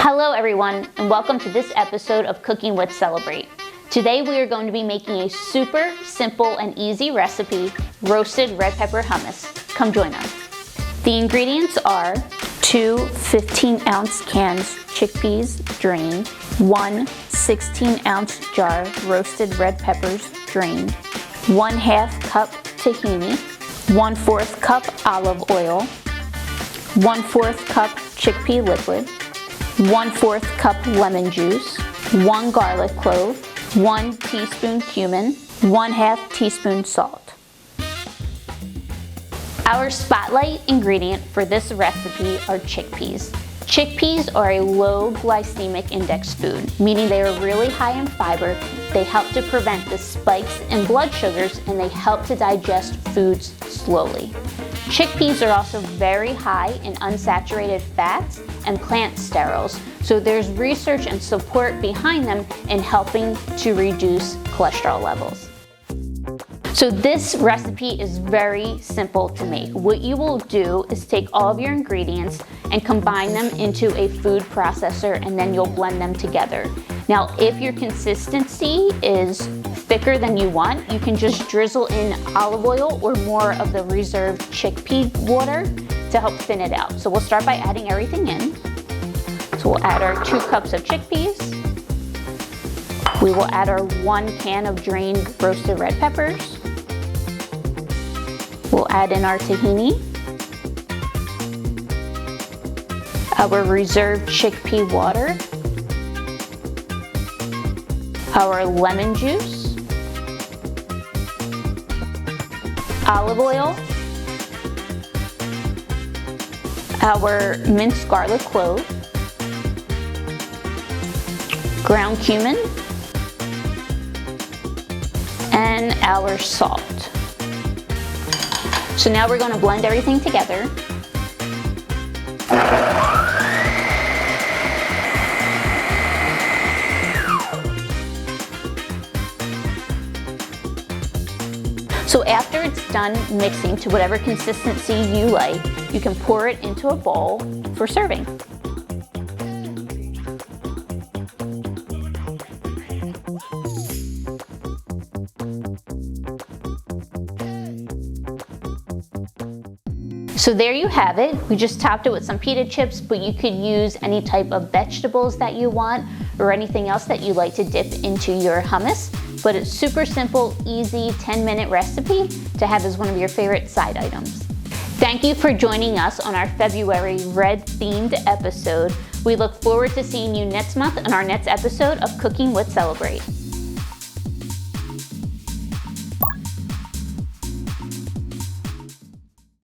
Hello everyone, and welcome to this episode of Cooking with Celebrate. Today we are going to be making a super simple and easy recipe, roasted red pepper hummus. Come join us. The ingredients are 2 15-ounce cans chickpeas drained, 1 16-ounce jar roasted red peppers drained, 1/2 cup tahini, 1/4 cup olive oil, 1/4 cup chickpea liquid, 1/4 cup lemon juice, 1 garlic clove, 1 teaspoon cumin, 1/2 teaspoon salt. Our spotlight ingredient for this recipe are chickpeas. Chickpeas are a low glycemic index food, meaning they are really high in fiber. They help to prevent the spikes in blood sugars, and they help to digest foods slowly. Chickpeas are also very high in unsaturated fats and plant sterols, so there's research and support behind them in helping to reduce cholesterol levels. So this recipe is very simple to make. What you will do is take all of your ingredients and combine them into a food processor, and then you'll blend them together. Now, if your consistency is thicker than you want, you can just drizzle in olive oil or more of the reserved chickpea water to help thin it out. So we'll start by adding everything in. So we'll add our 2 cups of chickpeas. We will add our 1 can of drained roasted red peppers. We'll add in our tahini, our reserved chickpea water, our lemon juice, olive oil, our minced garlic clove, ground cumin, and our salt. So now we're going to blend everything together. So after it's done mixing to whatever consistency you like, you can pour it into a bowl for serving. So there you have it. We just topped it with some pita chips, but you could use any type of vegetables that you want or anything else that you like to dip into your hummus. But it's super simple, easy, 10-minute recipe to have as one of your favorite side items. Thank you for joining us on our February red-themed episode. We look forward to seeing you next month on our next episode of Cooking with Celebrate.